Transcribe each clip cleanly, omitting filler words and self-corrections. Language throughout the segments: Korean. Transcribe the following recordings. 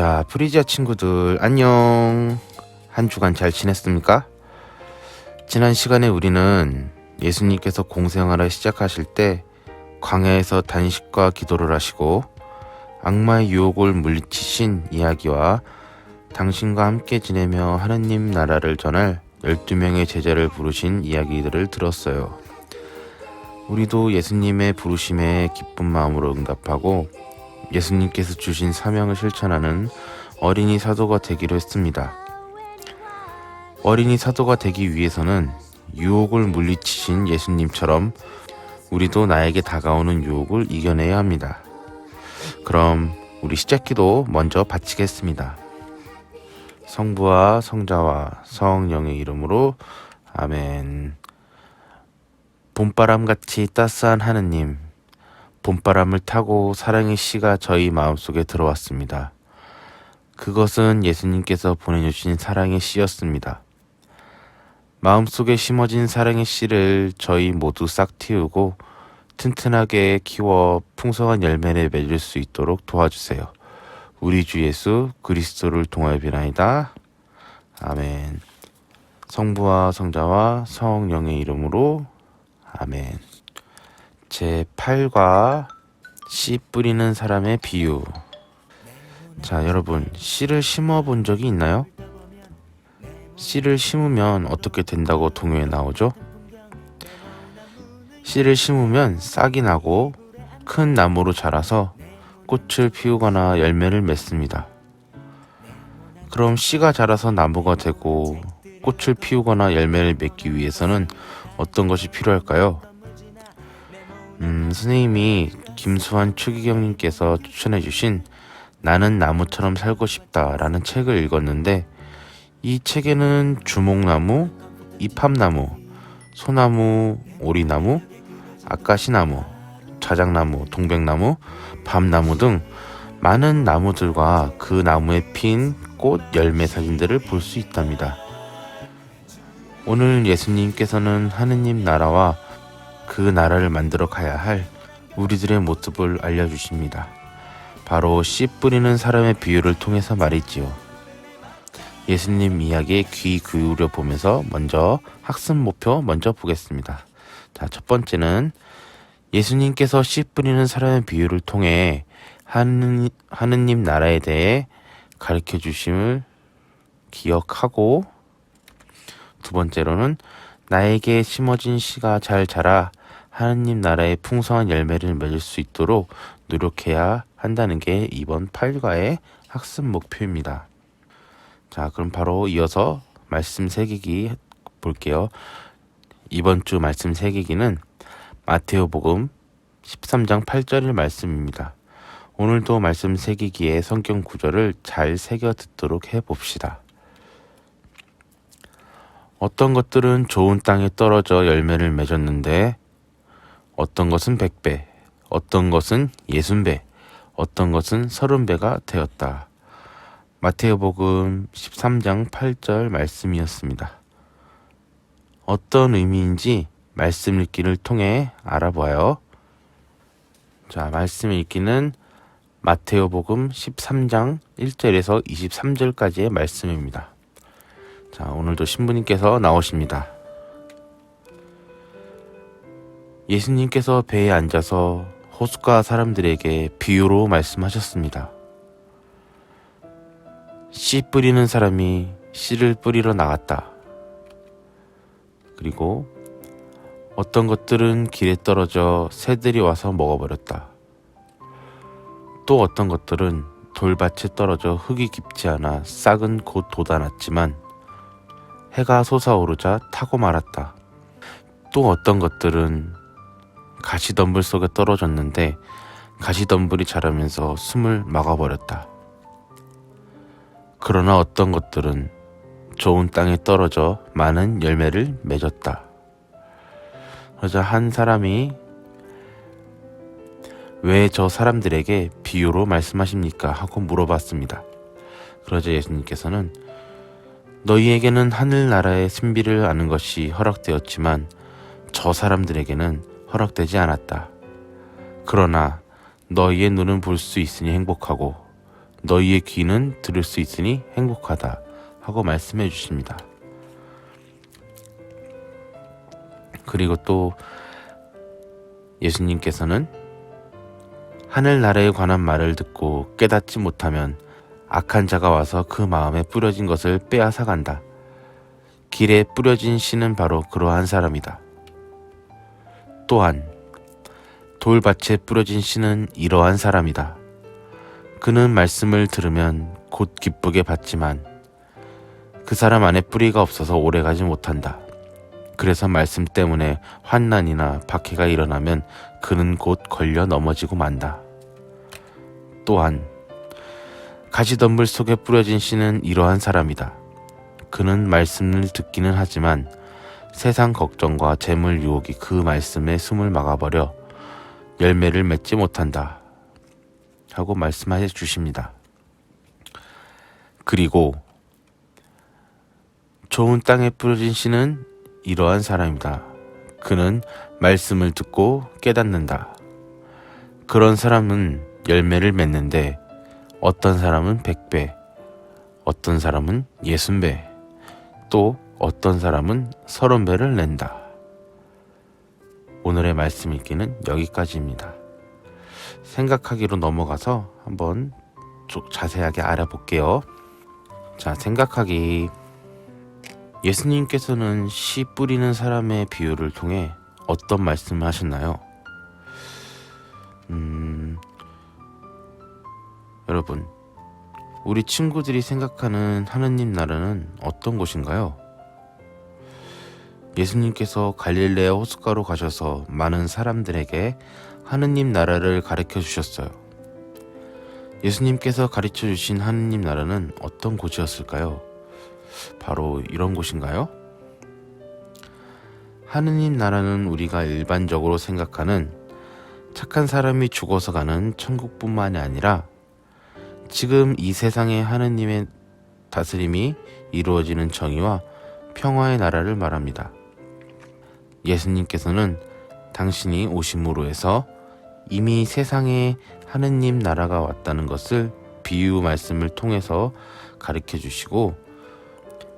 자, 프리지아 친구들 안녕. 한 주간 잘 지냈습니까? 지난 시간에 우리는 예수님께서 공생활을 시작하실 때 광야에서 단식과 기도를 하시고 악마의 유혹을 물리치신 이야기와 당신과 함께 지내며 하느님 나라를 전할 12명의 제자를 부르신 이야기들을 들었어요. 우리도 예수님의 부르심에 기쁜 마음으로 응답하고 예수님께서 주신 사명을 실천하는 어린이 사도가 되기로 했습니다. 어린이 사도가 되기 위해서는 유혹을 물리치신 예수님처럼 우리도 나에게 다가오는 유혹을 이겨내야 합니다. 그럼 우리 시작기도 먼저 바치겠습니다. 성부와 성자와 성령의 이름으로 아멘. 봄바람같이 따스한 하느님, 봄바람을 타고 사랑의 씨가 저희 마음속에 들어왔습니다. 그것은 예수님께서 보내주신 사랑의 씨였습니다. 마음속에 심어진 사랑의 씨를 저희 모두 싹 틔우고 튼튼하게 키워 풍성한 열매를 맺을 수 있도록 도와주세요. 우리 주 예수 그리스도를 통하여 비나이다. 아멘. 성부와 성자와 성령의 이름으로 아멘. 제8과 씨 뿌리는 사람의 비유. 자, 여러분, 씨를 심어 본 적이 있나요? 씨를 심으면 어떻게 된다고 동요에 나오죠? 씨를 심으면 싹이 나고 큰 나무로 자라서 꽃을 피우거나 열매를 맺습니다. 그럼 씨가 자라서 나무가 되고 꽃을 피우거나 열매를 맺기 위해서는 어떤 것이 필요할까요? 선생님이 김수환 추기경님께서 추천해주신 나는 나무처럼 살고 싶다라는 책을 읽었는데 이 책에는 주목나무, 이팝나무, 소나무, 오리나무, 아까시나무, 자작나무, 동백나무, 밤나무 등 많은 나무들과 그 나무에 핀 꽃, 열매 사진들을 볼 수 있답니다. 오늘 예수님께서는 하느님 나라와 그 나라를 만들어 가야 할 우리들의 모습을 알려주십니다. 바로 씨 뿌리는 사람의 비유를 통해서 말이지요. 예수님 이야기에 귀 기울여 보면서 먼저 학습 목표 먼저 보겠습니다. 자, 첫 번째는 예수님께서 씨 뿌리는 사람의 비유를 통해 하느님 나라에 대해 가르쳐 주심을 기억하고, 두 번째로는 나에게 심어진 씨가 잘 자라 하느님 나라의 풍성한 열매를 맺을 수 있도록 노력해야 한다는 게 이번 8과의 학습 목표입니다. 자, 그럼 바로 이어서 말씀 새기기 볼게요. 이번 주 말씀 새기기는 마테오복음 13장 8절의 말씀입니다. 오늘도 말씀 새기기에 성경 구절을 잘 새겨 듣도록 해봅시다. 어떤 것들은 좋은 땅에 떨어져 열매를 맺었는데 어떤 것은 100배, 어떤 것은 60배, 어떤 것은 30배가 되었다. 마테오복음 13장 8절 말씀이었습니다. 어떤 의미인지 말씀 읽기를 통해 알아봐요. 자, 말씀 읽기는 마테오복음 13장 1절에서 23절까지의 말씀입니다. 자, 오늘도 신부님께서 나오십니다. 예수님께서 배에 앉아서 호숫가 사람들에게 비유로 말씀하셨습니다. 씨 뿌리는 사람이 씨를 뿌리러 나갔다. 그리고 어떤 것들은 길에 떨어져 새들이 와서 먹어버렸다. 또 어떤 것들은 돌밭에 떨어져 흙이 깊지 않아 싹은 곧 돋아났지만 해가 솟아오르자 타고 말았다. 또 어떤 것들은 가시덤불 속에 떨어졌는데 가시덤불이 자라면서 숨을 막아버렸다. 그러나 어떤 것들은 좋은 땅에 떨어져 많은 열매를 맺었다. 그러자 한 사람이 왜 저 사람들에게 비유로 말씀하십니까? 하고 물어봤습니다. 그러자 예수님께서는 너희에게는 하늘나라의 신비를 아는 것이 허락되었지만 저 사람들에게는 허락되지 않았다. 그러나 너희의 눈은 볼 수 있으니 행복하고 너희의 귀는 들을 수 있으니 행복하다 하고 말씀해 주십니다. 그리고 또 예수님께서는 하늘나라에 관한 말을 듣고 깨닫지 못하면 악한 자가 와서 그 마음에 뿌려진 것을 빼앗아 간다. 길에 뿌려진 씨는 바로 그러한 사람이다. 또한 돌밭에 뿌려진 씨는 이러한 사람이다. 그는 말씀을 들으면 곧 기쁘게 받지만 그 사람 안에 뿌리가 없어서 오래가지 못한다. 그래서 말씀 때문에 환난이나 박해가 일어나면 그는 곧 걸려 넘어지고 만다. 또한 가시덤불 속에 뿌려진 씨는 이러한 사람이다. 그는 말씀을 듣기는 하지만 세상 걱정과 재물 유혹이 그 말씀에 숨을 막아버려 열매를 맺지 못한다 하고 말씀해 주십니다. 그리고 좋은 땅에 뿌려진 씨는 이러한 사람이다. 그는 말씀을 듣고 깨닫는다. 그런 사람은 열매를 맺는데 어떤 사람은 100배, 어떤 사람은 60배, 또 어떤 사람은 30배를 낸다. 오늘의 말씀 읽기는 여기까지입니다. 생각하기로 넘어가서 한번 자세하게 알아볼게요. 자, 생각하기. 예수님께서는 씨 뿌리는 사람의 비유를 통해 어떤 말씀을 하셨나요? 여러분, 우리 친구들이 생각하는 하느님 나라는 어떤 곳인가요? 예수님께서 갈릴레아 호숫가로 가셔서 많은 사람들에게 하느님 나라를 가르쳐 주셨어요. 예수님께서 가르쳐 주신 하느님 나라는 어떤 곳이었을까요? 바로 이런 곳인가요? 하느님 나라는 우리가 일반적으로 생각하는 착한 사람이 죽어서 가는 천국뿐만이 아니라 지금 이 세상에 하느님의 다스림이 이루어지는 정의와 평화의 나라를 말합니다. 예수님께서는 당신이 오심으로 해서 이미 세상에 하느님 나라가 왔다는 것을 비유 말씀을 통해서 가르쳐 주시고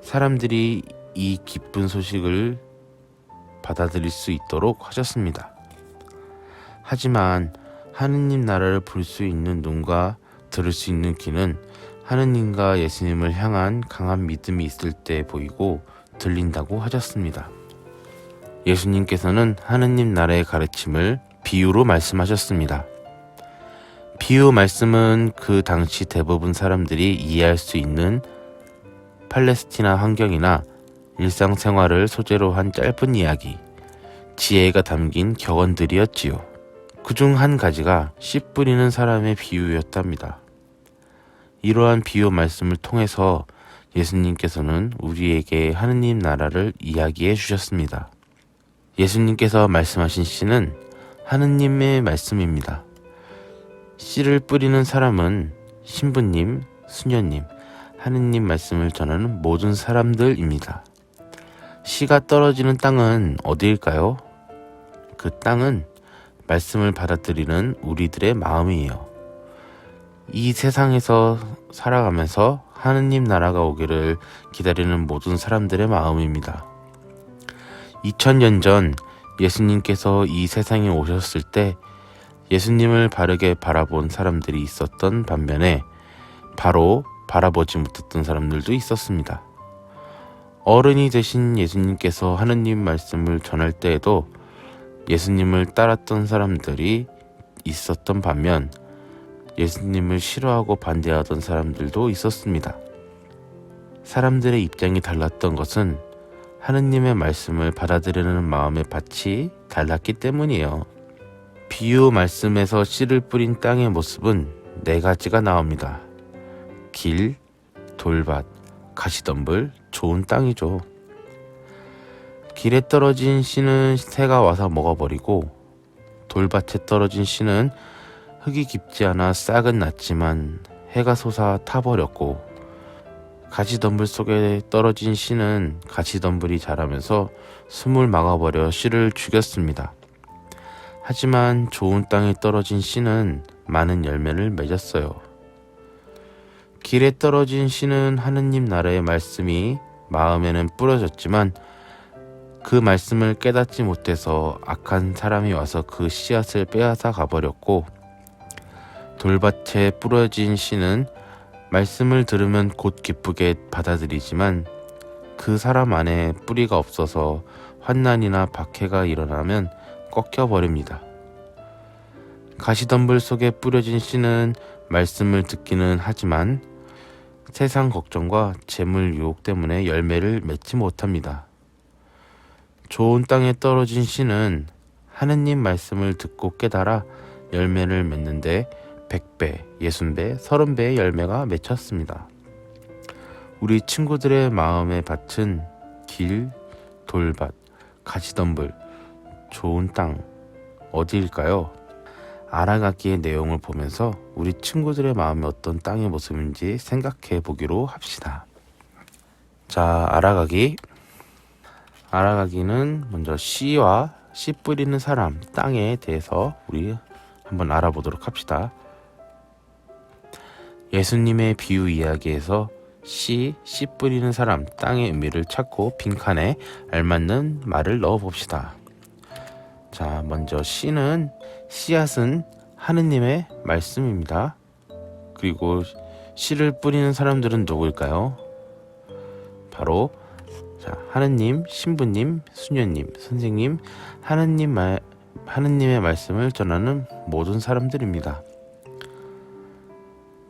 사람들이 이 기쁜 소식을 받아들일 수 있도록 하셨습니다. 하지만 하느님 나라를 볼 수 있는 눈과 들을 수 있는 귀는 하느님과 예수님을 향한 강한 믿음이 있을 때 보이고 들린다고 하셨습니다. 예수님께서는 하느님 나라의 가르침을 비유로 말씀하셨습니다. 비유 말씀은 그 당시 대부분 사람들이 이해할 수 있는 팔레스티나 환경이나 일상생활을 소재로 한 짧은 이야기, 지혜가 담긴 격언들이었지요. 그중 한 가지가 씨 뿌리는 사람의 비유였답니다. 이러한 비유 말씀을 통해서 예수님께서는 우리에게 하느님 나라를 이야기해 주셨습니다. 예수님께서 말씀하신 씨는 하느님의 말씀입니다. 씨를 뿌리는 사람은 신부님, 수녀님, 하느님 말씀을 전하는 모든 사람들입니다. 씨가 떨어지는 땅은 어디일까요? 그 땅은 말씀을 받아들이는 우리들의 마음이에요. 이 세상에서 살아가면서 하느님 나라가 오기를 기다리는 모든 사람들의 마음입니다. 2000년 전 예수님께서 이 세상에 오셨을 때 예수님을 바르게 바라본 사람들이 있었던 반면에 바로 바라보지 못했던 사람들도 있었습니다. 어른이 되신 예수님께서 하느님 말씀을 전할 때에도 예수님을 따랐던 사람들이 있었던 반면 예수님을 싫어하고 반대하던 사람들도 있었습니다. 사람들의 입장이 달랐던 것은 하느님의 말씀을 받아들이는 마음의 밭이 달랐기 때문이에요. 비유 말씀에서 씨를 뿌린 땅의 모습은 4가지가 나옵니다. 길, 돌밭, 가시덤불, 좋은 땅이죠. 길에 떨어진 씨는 새가 와서 먹어버리고 돌밭에 떨어진 씨는 흙이 깊지 않아 싹은 났지만 해가 솟아 타버렸고 가시덤불 속에 떨어진 씨는 가시덤불이 자라면서 숨을 막아버려 씨를 죽였습니다. 하지만 좋은 땅에 떨어진 씨는 많은 열매를 맺었어요. 길에 떨어진 씨는 하느님 나라의 말씀이 마음에는 뿌려졌지만 그 말씀을 깨닫지 못해서 악한 사람이 와서 그 씨앗을 빼앗아 가버렸고, 돌밭에 뿌려진 씨는 말씀을 들으면 곧 기쁘게 받아들이지만 그 사람 안에 뿌리가 없어서 환난이나 박해가 일어나면 꺾여버립니다. 가시덤불 속에 뿌려진 씨는 말씀을 듣기는 하지만 세상 걱정과 재물 유혹 때문에 열매를 맺지 못합니다. 좋은 땅에 떨어진 씨는 하느님 말씀을 듣고 깨달아 열매를 맺는데 100배, 60배, 30배의 열매가 맺혔습니다. 우리 친구들의 마음의 밭은 길, 돌밭, 가시덤불, 좋은 땅 어디일까요? 알아가기의 내용을 보면서 우리 친구들의 마음이 어떤 땅의 모습인지 생각해 보기로 합시다. 자, 알아가기는 먼저 씨와 씨 뿌리는 사람, 땅에 대해서 우리 한번 알아보도록 합시다. 예수님의 비유 이야기에서 씨 뿌리는 사람, 땅의 의미를 찾고 빈칸에 알맞는 말을 넣어 봅시다. 자, 먼저 씨앗은 하느님의 말씀입니다. 그리고 씨를 뿌리는 사람들은 누구일까요? 바로 하느님, 신부님, 수녀님, 선생님, 하느님의 말씀을 전하는 모든 사람들입니다.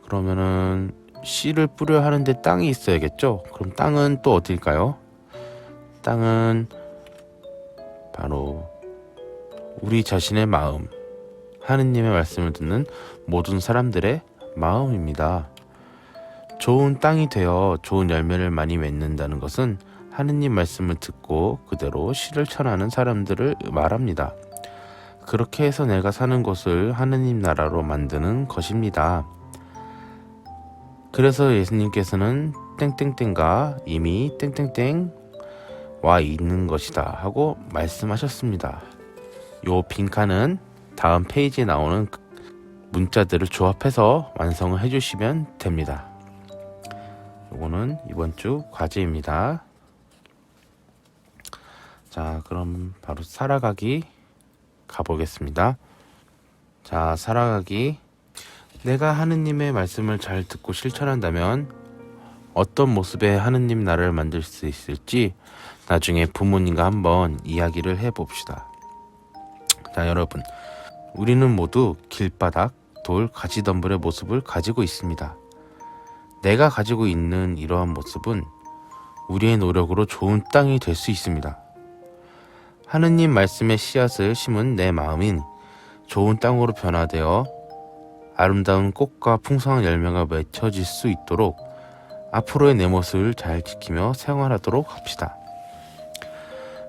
그러면은 씨를 뿌려 하는데 땅이 있어야겠죠? 그럼 땅은 또 어딜까요? 땅은 바로 우리 자신의 마음, 하느님의 말씀을 듣는 모든 사람들의 마음입니다. 좋은 땅이 되어 좋은 열매를 많이 맺는다는 것은 하느님 말씀을 듣고 그대로 씨를 전하는 사람들을 말합니다. 그렇게 해서 내가 사는 곳을 하느님 나라로 만드는 것입니다. 그래서 예수님께서는 땡땡땡가 이미 땡땡땡 와 있는 것이다 하고 말씀하셨습니다. 요 빈칸은 다음 페이지에 나오는 문자들을 조합해서 완성을 해주시면 됩니다. 요거는 이번 주 과제입니다. 자, 그럼 바로 살아가기 가보겠습니다. 자, 살아가기. 내가 하느님의 말씀을 잘 듣고 실천한다면 어떤 모습의 하느님 나라를 만들 수 있을지 나중에 부모님과 한번 이야기를 해봅시다. 자, 여러분, 우리는 모두 길바닥, 돌, 가시덤불의 모습을 가지고 있습니다. 내가 가지고 있는 이러한 모습은 우리의 노력으로 좋은 땅이 될 수 있습니다. 하느님 말씀의 씨앗을 심은 내 마음인 좋은 땅으로 변화되어 아름다운 꽃과 풍성한 열매가 맺혀질 수 있도록 앞으로의 내 모습을 잘 지키며 생활하도록 합시다.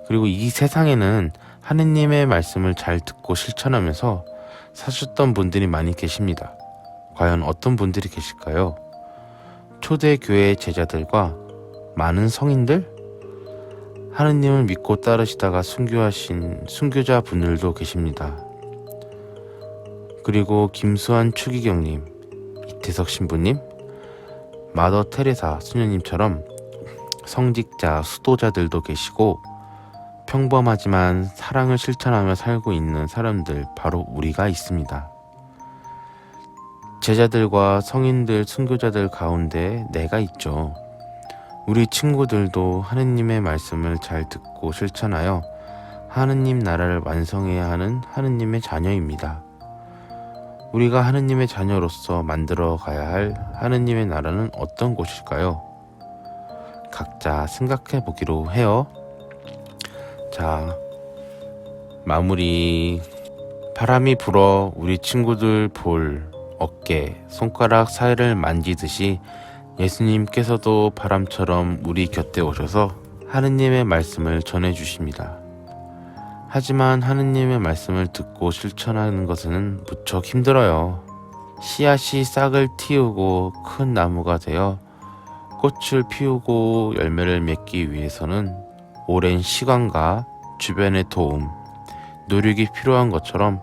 그리고 이 세상에는 하느님의 말씀을 잘 듣고 실천하면서 사셨던 분들이 많이 계십니다. 과연 어떤 분들이 계실까요? 초대교회 제자들과 많은 성인들? 하느님을 믿고 따르시다가 순교하신 순교자 분들도 계십니다. 그리고 김수환 추기경님, 이태석 신부님, 마더 테레사 수녀님처럼 성직자, 수도자들도 계시고 평범하지만 사랑을 실천하며 살고 있는 사람들, 바로 우리가 있습니다. 제자들과 성인들, 순교자들 가운데 내가 있죠. 우리 친구들도 하느님의 말씀을 잘 듣고 실천하여 하느님 나라를 완성해야 하는 하느님의 자녀입니다. 우리가 하느님의 자녀로서 만들어 가야 할 하느님의 나라는 어떤 곳일까요? 각자 생각해 보기로 해요. 자, 마무리. 바람이 불어 우리 친구들 볼, 어깨, 손가락 사이를 만지듯이 예수님께서도 바람처럼 우리 곁에 오셔서 하느님의 말씀을 전해주십니다. 하지만 하느님의 말씀을 듣고 실천하는 것은 무척 힘들어요. 씨앗이 싹을 틔우고 큰 나무가 되어 꽃을 피우고 열매를 맺기 위해서는 오랜 시간과 주변의 도움, 노력이 필요한 것처럼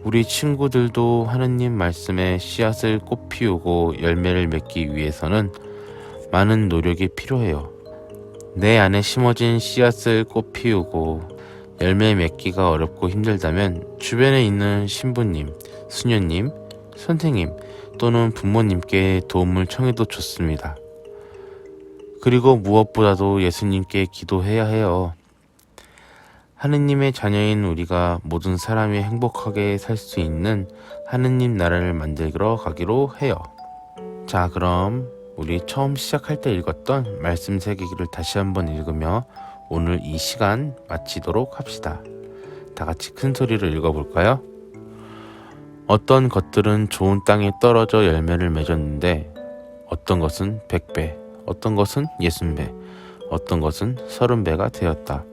우리 친구들도 하느님 말씀에 씨앗을 꽃 피우고 열매를 맺기 위해서는 많은 노력이 필요해요. 내 안에 심어진 씨앗을 꽃 피우고 열매 맺기가 어렵고 힘들다면 주변에 있는 신부님, 수녀님, 선생님 또는 부모님께 도움을 청해도 좋습니다. 그리고 무엇보다도 예수님께 기도해야 해요. 하느님의 자녀인 우리가 모든 사람이 행복하게 살 수 있는 하느님 나라를 만들어 가기로 해요. 자, 그럼 우리 처음 시작할 때 읽었던 말씀 새기기를 다시 한번 읽으며 오늘 이 시간 마치도록 합시다. 다 같이 큰 소리로 읽어볼까요? 어떤 것들은 좋은 땅에 떨어져 열매를 맺었는데 어떤 것은 100배, 어떤 것은 60배, 어떤 것은 30배가 되었다.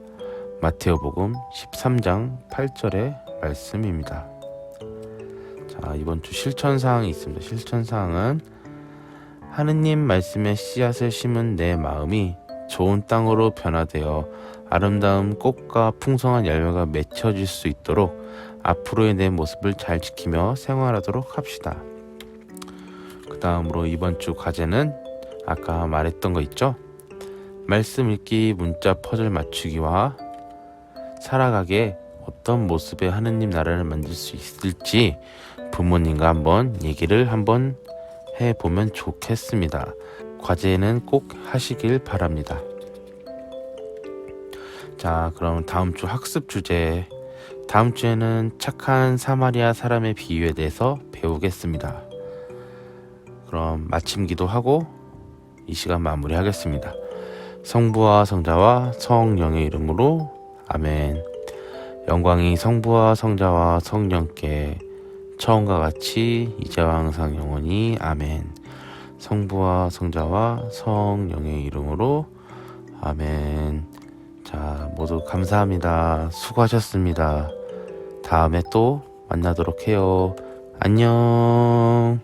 마테오복음 13장 8절의 말씀입니다. 자, 이번 주 실천사항이 있습니다. 실천사항은 하느님 말씀에 씨앗을 심은 내 마음이 좋은 땅으로 변화되어 아름다운 꽃과 풍성한 열매가 맺혀질 수 있도록 앞으로의 내 모습을 잘 지키며 생활하도록 합시다. 그 다음으로 이번 주 과제는 아까 말했던 거 있죠? 말씀 읽기, 문자 퍼즐 맞추기와 살아가기에 어떤 모습의 하느님 나라를 만들 수 있을지 부모님과 한번 얘기를 한번 해보면 좋겠습니다. 과제는 꼭 하시길 바랍니다. 자, 그럼 다음 주 학습 주제, 다음 주에는 착한 사마리아 사람의 비유에 대해서 배우겠습니다. 그럼 마침 기도하고 이 시간 마무리하겠습니다. 성부와 성자와 성령의 이름으로 아멘. 영광이 성부와 성자와 성령께 처음과 같이 이제와 항상 영원히 아멘. 성부와 성자와 성령의 이름으로 아멘. 자, 모두 감사합니다. 수고하셨습니다. 다음에 또 만나도록 해요. 안녕.